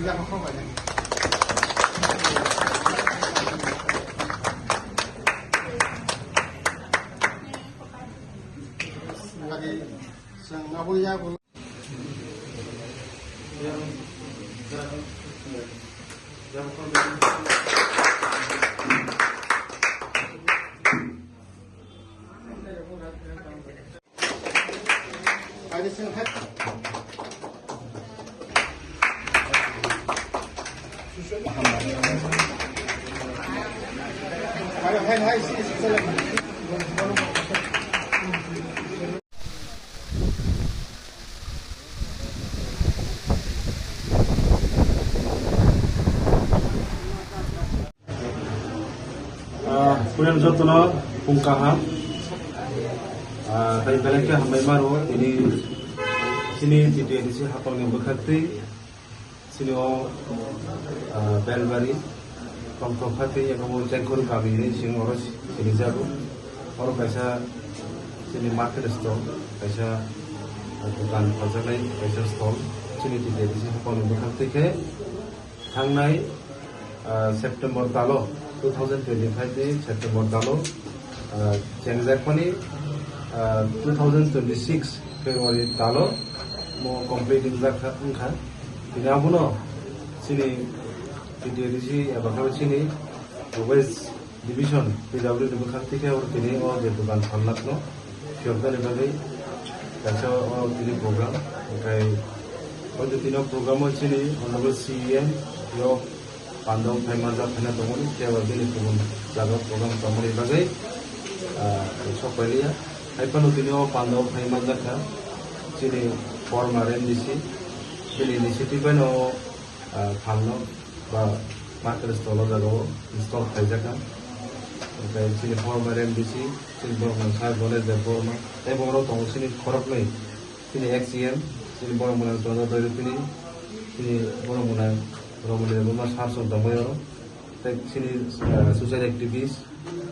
Kuliah jotono pungkahan, dari belakang hambai maru ini sini di edisi hapang yang berkati sini belbari pangkong hati yang kamu cengkur kami ini sini orang sini jago orang kaisa sini market store kaisa dukan pasar lain kaisa store sini di edisi hapang yang berkati ke hangnai September talo 2025 di September talo January 2026 February talo mau complete injak kan ini apa no sini di edisi bakal sini West Division PW di bekati ke orang ini orang di dukan falak no siapa nih bagi kacau orang ini program kayak orang itu program sini orang CM yo Pandang Pemaja Pena Tomoni, Tiawa Bini Tumun, Jaga Program Tomoni Bagai, Sopalia, Hypanutino, Pandang Pemaja Ka, Sini Former NDC, Sini Initiative no Pano, Market Stolo Jago, Install Pajaka, Sini Former NDC, Sini Borman Sai Bones de Forma, Eboro Tong Sini Korapme, Sini XCM, Sini Borman Tono Doripini, Sini Borman Romulia rumah sarso damoyo, tek sini social activist,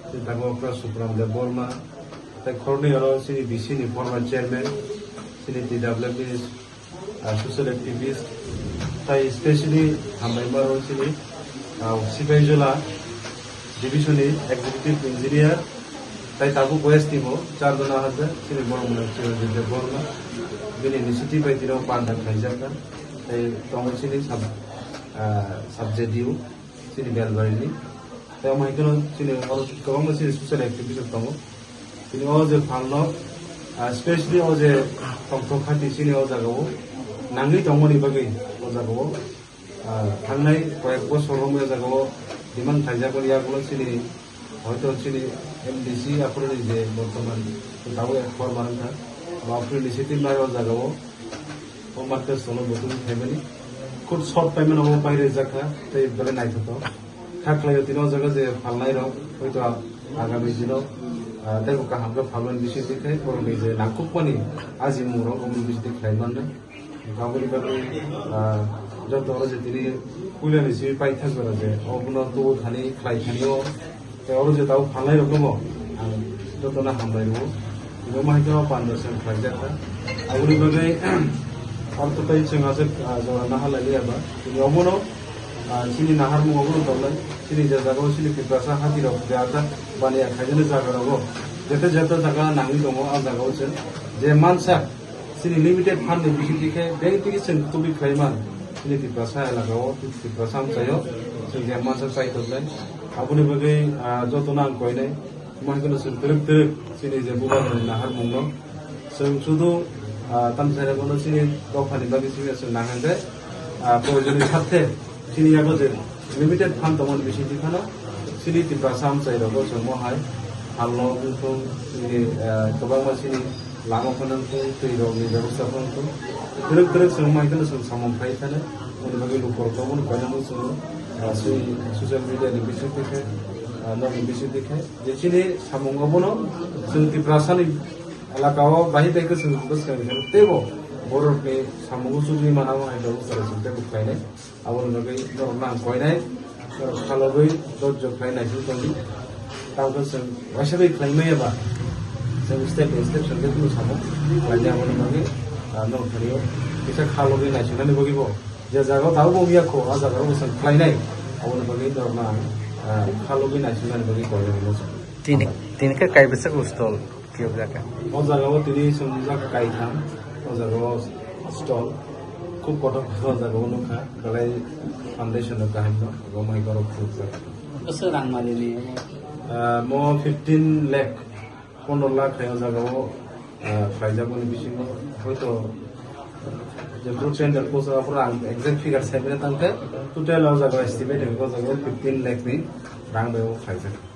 sini tango pras supram de Burma, tek korni oro sini BC ni former chairman, sini TWP social activist, tai especially hambai maro sini Sipajola division ni executive engineer, tai tabu West timo 4 jana haja sini Burma de Burma, bini initiative bai tiro pandan kaijakan, tai tongo sini subject you sini belbari ni tapi mereka sini orang kau masih social activity tamu sini orang je panlo especially orang je tongtong hati sini orang jago nangi tamu ni bagi orang jago hanai koyak bos orang jago diman saja kau lihat kalau sini orang sini MDC apa ni je berteman tahu ya formal kan bapak ni siapa yang orang jago orang market solo betul family খুব short টাইমে নব বাইরে জায়গা তাই বলে নাই তো থাকলে দিনও জায়গা যে ফালনাই রক হয়তো আগামী দিনও তাই কাহামকে ফালন বিষয় দেখে করবি যে নাকুক পানি আজি মুরো অমন বিষয় দেখাই মানে গাবলি বাবু যত যে তিনি কুলিয়ানি সিবি পাই থাকবে যে অবন তো খানি খাই খানিও তাই ওর যে তাও ফালনাই রকম যত না হামলাই রব দিনও মাহিকে পান্ডারসেন খাই জায়গা আগুলি বাবু Orto tay cengaje jora nahal lagi apa? Ini omono, sini nahar mu omono tolai, sini jaga kau sini kiprasa hati rok, jaga bani akhirnya jaga rok. Jatuh jaga nangi tomo al jaga ucen. Jeman sak, sini limited fund di sini dike, bank tiki sen tubi klaiman, sini kiprasa lagawo, kiprasa sayo, sini jeman sak say tolai. Aku ni bagai joto nang koi nai, mungkin kena sen teruk sini jebukan nahar mungno, sen sudo tam saya kono sini dokani bagi sini asul nangande প্রয়োজনীয় স্বার্থে sini yago je limited fund tomon bisi dikano sini tipra sam sai rogo somo hai hallo to sini tobang ma sini lamo konan to tui rogi ব্যবস্থা kon to teruk somai kana samong pai thane oni bagi lukor tomon konan so social media ni bisi dikhe no bisi dikhe je sini samong obono sing tipra sani এলাকাও বাহি থেকে বস করে তেবো বড়কে সামগু সুজি মানাও আইলো করে সুতে বুকাইনে আবর নগৈ নরনা কইনাই খালগৈ দজ্জ খাইনাই সুতনি তাওতো जों वाशबै खाइमैबा जों स्टेप सनगे तुनु सामो लाजा आबर नगे नरथारियो किसा खालगै नायसनानै बगिबो जे जागाव थाबो बगिया खो आ जागाव बसन फ्लाइनाय अबन बगै दरना खालुगै नायसुनानै बगै गयो मोस तिनके कायबेसे गुस्टल कियो जाका ओ जागाव तिनि समजा कायथाम ओ जागाव स्टल खूब कटक ओ जागाव नखा गलाय फाउंडेशन काहिनो गमाय गरब खुब कसो रां मारिनि म 15 लाख 15 लाख है जागाव फाइजाबनि बिसिङाव हयतो जेब्रो टेन्डार पोस्टआव रां एक्जेक्ट फिगार साइबे तांके टोटल जागाव एस्टिमेट हो जागाव 15 लाख नि रां बेयाव फाइजाब